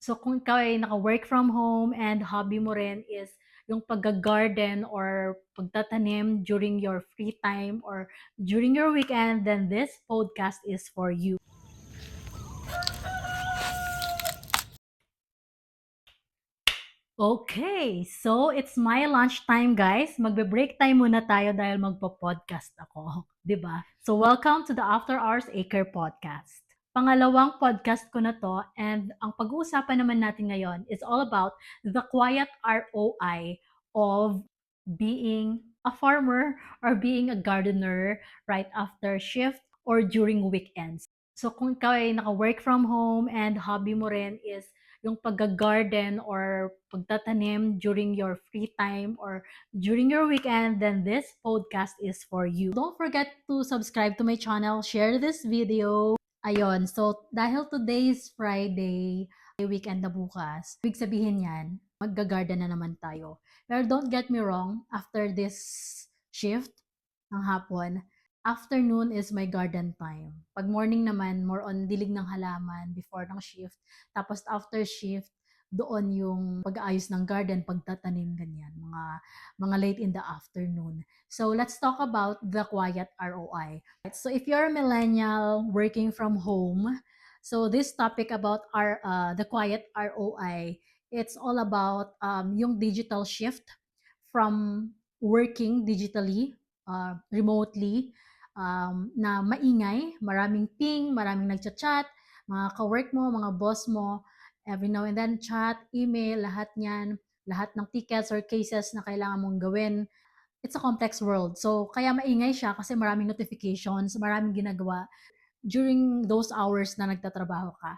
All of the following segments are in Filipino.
So kung ikaw ay naka-work from home and hobby mo rin is yung pagga-garden or pagtatanim during your free time or during your weekend, then this podcast is for you. Okay, so it's my lunchtime, guys. Magbe-break time muna tayo dahil magpo-podcast ako, 'di ba? So welcome to the After Hours Acre podcast. Pangalawang podcast ko na to, and ang pag-uusapan naman natin ngayon is all about the quiet ROI of being a farmer or being a gardener right after shift or during weekends. So kung ikaw ay naka-work from home and hobby mo rin is yung pagga-garden or pagtatanim during your free time or during your weekend, then this podcast is for you. Don't forget to subscribe to my channel, share this video. Ayun, so dahil today is Friday, weekend na bukas, ibig sabihin yan, magga-garden na naman tayo. Pero don't get me wrong, after this shift ng hapon, afternoon is my garden time. Pag morning naman, more on dilig ng halaman before ng shift. Tapos after shift, doon yung pag-aayos ng garden, pagtatanim, ganyan, mga late in the afternoon. So let's talk about the quiet ROI. So if you're a millennial working from home, so this topic about the quiet ROI, it's all about yung digital shift from working digitally, remotely, na maingay, maraming ping, maraming nagchat-chat, mga ka-work mo, mga boss mo, every now and then chat, email, lahat niyan, lahat ng tickets or cases na kailangan mong gawin. It's a complex world. So, kaya maingay siya kasi maraming notifications, maraming ginagawa during those hours na nagtatrabaho ka.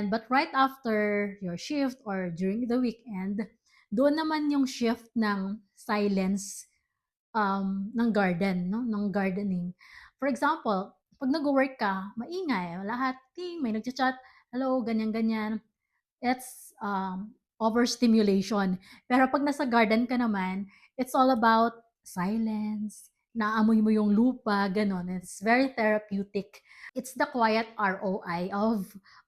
But right after your shift or during the weekend, doon naman yung shift ng silence ng garden, no? Ng gardening. For example, pag nag-work ka, maingay, lahat, ting, may nagchat-chat, hello, ganyan-ganyan. It's overstimulation. Pero pag nasa garden ka naman, it's all about silence, naamoy mo yung lupa, ganon. It's very therapeutic. It's the quiet ROI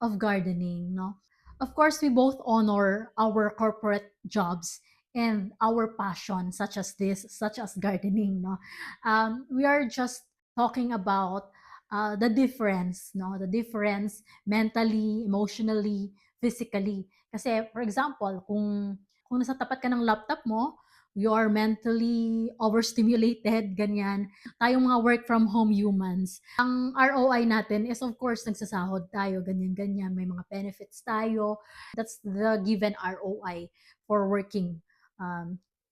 of gardening, no? Of course, we both honor our corporate jobs and our passion, such as this, such as gardening, no? We are just talking about the difference, no? The difference mentally, emotionally, physically. Kasi for example, kung nasa tapat ka ng laptop mo, you are mentally overstimulated, ganyan. Tayong mga work from home humans, ang ROI natin is of course nagsasahod tayo, ganyan-ganyan. May mga benefits tayo. That's the given ROI for working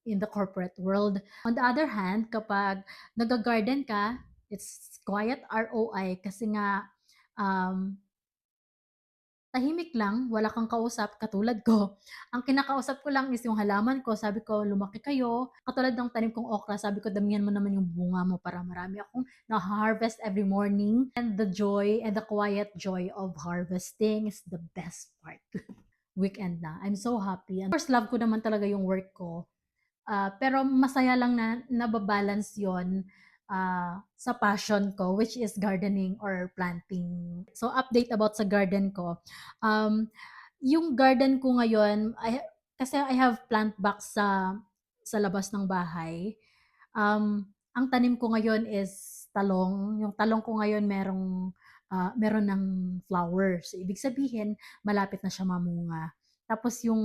in the corporate world. On the other hand, kapag nag-garden ka, it's quiet ROI kasi nga um, tahimik lang, wala kang kausap katulad ko. Ang kinakausap ko lang is yung halaman ko, sabi ko, "Lumaki kayo." Katulad ng tanim kong okra, sabi ko, "Damihan mo naman yung bunga mo para marami akong na-harvest every morning." And the joy and the quiet joy of harvesting is the best part. Weekend na. I'm so happy. And of course, love ko naman talaga yung work ko. Pero masaya lang na nababalance yon sa passion ko, which is gardening or planting. So, update about sa garden ko. Um, yung garden ko ngayon, kasi I have plant box sa labas ng bahay. Ang tanim ko ngayon is talong. Yung talong ko ngayon meron ng flowers. So, ibig sabihin, malapit na siya mamunga. Tapos yung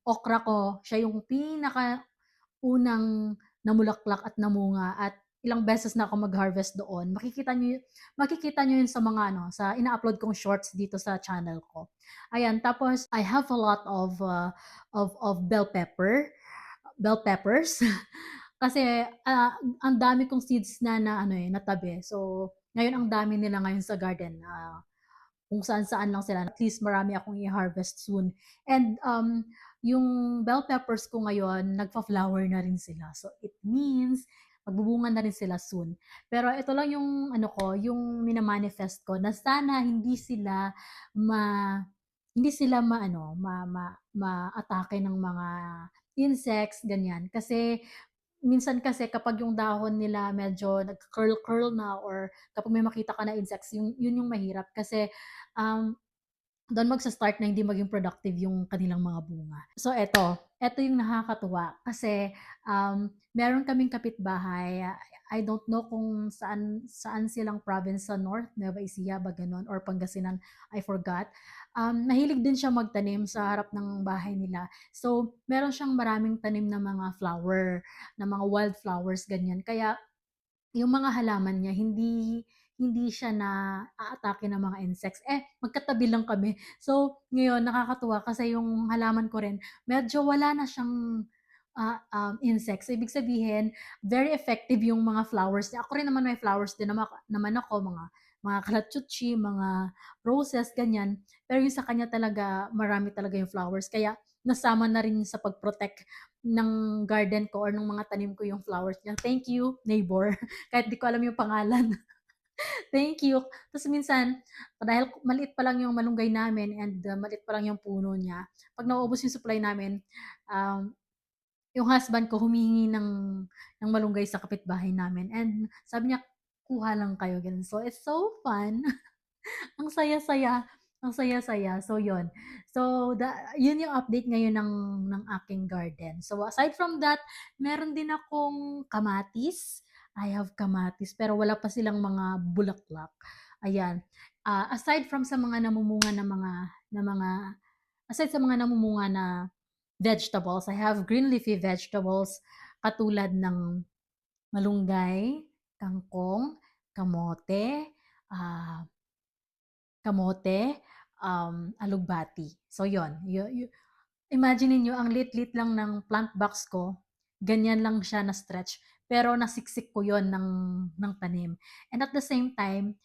okra ko, siya yung unang namulaklak at namunga at ilang beses na ako mag-harvest doon. Makikita niyo yun sa mga sa ina-upload kong shorts dito sa channel ko. Ayan, tapos I have a lot of bell peppers. Kasi ang dami kong seeds na natabi. So, ngayon ang dami nila ngayon sa garden. Kung saan-saan lang sila. At least marami akong i-harvest soon. And yung bell peppers ko ngayon, nagfa-flower na rin sila. So it means magbubunga na rin sila soon. Pero ito lang yung yung minamanifest ko na sana ma hindi sila ma-atake ng mga insects, ganyan. Kasi minsan kasi kapag yung dahon nila medyo nag-curl-curl na or kapag may makita ka na insects, yun yung mahirap kasi um, doon magsa-start na hindi maging productive yung kanilang mga bunga. So eto yung nakakatuwa kasi meron kaming kapitbahay. I don't know kung saan silang province sa north, Nueva Ecija ba ganun, or Pangasinan, I forgot. Mahilig din siya magtanim sa harap ng bahay nila. So meron siyang maraming tanim na mga flower, na mga wildflowers ganyan. Kaya yung mga halaman niya hindi hindi siya naaatake ng mga insects. Magkatabi lang kami. So, ngayon nakakatuwa kasi yung halaman ko rin medyo wala na siyang insects. Ibig sabihin, very effective yung mga flowers niya. Ako rin naman may flowers din naman ako, mga kalatsutsi, mga roses, ganyan. Pero yung sa kanya talaga, marami talaga yung flowers. Kaya nasama na rin sa pag-protect ng garden ko or ng mga tanim ko yung flowers niya. Thank you, neighbor. Kahit di ko alam yung pangalan. Thank you. Tapos minsan, dahil maliit pa lang yung malunggay namin and maliit pa lang yung puno niya, pag naubos yung supply namin, um, yung husband ko humingi ng malunggay sa kapitbahay namin. And sabi niya, kuha lang kayo. Ganun. So, it's so fun. Ang saya-saya. Ang saya-saya. So, yon. So, yun yung update ngayon ng aking garden. So, aside from that, meron din akong kamatis. I have kamatis, pero wala pa silang mga bulaklak. Ayan. Aside from sa mga namumunga na mga, aside sa mga namumunga na vegetables, I have green leafy vegetables katulad ng malunggay, kangkong, kamote, ah, kamote, alugbati. So yon, imagine niyo ang lit-lit lang ng plant box ko, ganyan lang siya na stretch, pero nasiksik ko yon ng tanim. And at the same time,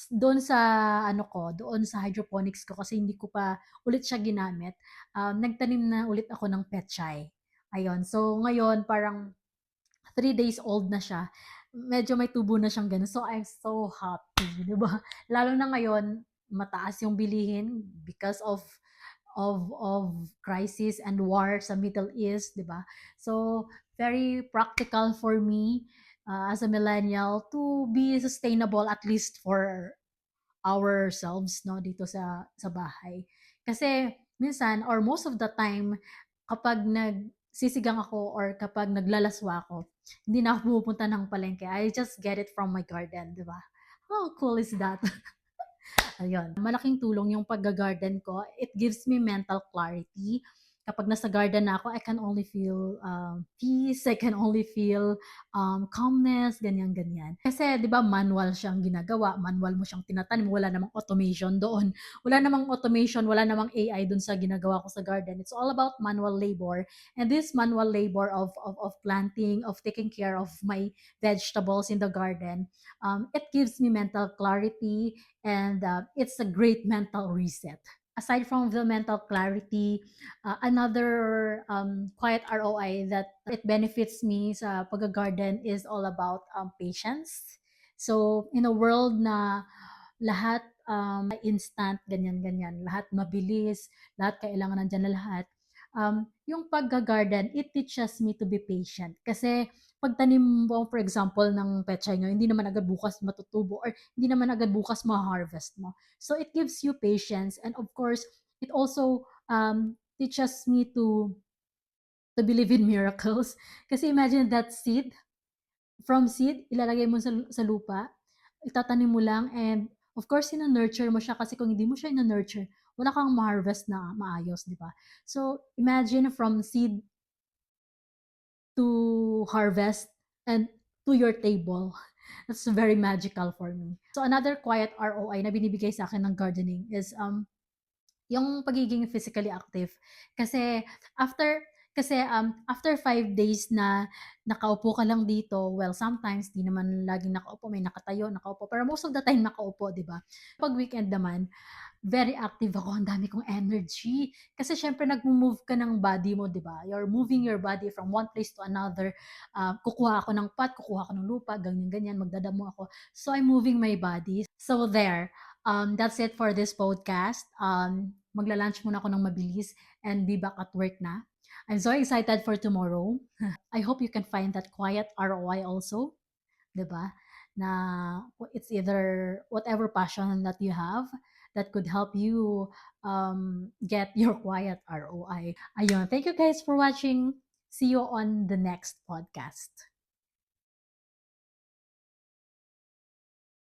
doon sa doon sa hydroponics ko kasi hindi ko pa ulit siya ginamit, nagtanim na ulit ako ng petchay. Ayun, so ngayon parang 3 days old na siya. Medyo may tubo na siyang gano'n. So, I'm so happy, 'di ba? Lalo na ngayon, mataas yung bilihin because of crisis and war sa Middle East, 'di ba? So, very practical for me as a millennial to be sustainable at least for ourselves, no, dito sa bahay. Kasi minsan or most of the time kapag nagsisigang ako or kapag naglalaswa ako, hindi na ako pumupunta ng palengke. I just get it from my garden, 'di ba? How cool is that? Ayun, malaking tulong yung pagga-garden ko. It gives me mental clarity. Kapag nasa garden na ako, I can only feel peace, I can only feel calmness, ganyan-ganyan. Kasi, di ba, manual siyang ginagawa, manual mo siyang tinatanim, wala namang automation doon. Wala namang automation, wala namang AI doon sa ginagawa ko sa garden. It's all about manual labor. And this manual labor of planting, of taking care of my vegetables in the garden, it gives me mental clarity, and it's a great mental reset. Aside from the mental clarity, another quiet ROI that it benefits me sa pag-garden is all about patience. So, in a world na lahat instant, ganyan-ganyan, lahat mabilis, lahat kailangan nandiyan na lahat, yung pag-garden, it teaches me to be patient. Kasi pagtanim mo, for example, ng pechay nyo, hindi naman agad bukas matutubo or hindi naman agad bukas ma-harvest mo. So it gives you patience, and of course, it also teaches me to believe in miracles. Kasi imagine that seed, from seed, ilalagay mo sa lupa, itatanim mo lang, and of course, ina-nurture mo siya kasi kung hindi mo siya ina-nurture, wala kang ma-harvest na maayos, di ba? So, imagine from seed to harvest and to your table. That's very magical for me. So another quiet ROI na binibigay sa akin ng gardening is yung pagiging physically active. Kasi after after 5 days na nakaupo ka lang dito, well, sometimes di naman laging nakaupo, may nakatayo, nakaupo, pero most of the time nakaupo, di ba? Pag weekend naman, very active ako, ang dami kong energy. Kasi syempre nag-move ka ng body mo, di ba? You're moving your body from one place to another. Kukuha ako ng pot, kukuha ako ng lupa, ganyan-ganyan, magdadamo ako. So I'm moving my body. So there, that's it for this podcast. Magla-lunch muna ako ng mabilis and be back at work na. I'm so excited for tomorrow. I hope you can find that quiet ROI also, 'di ba? Na it's either whatever passion that you have, that could help you get your quiet ROI. Ayun, thank you guys for watching. See you on the next podcast.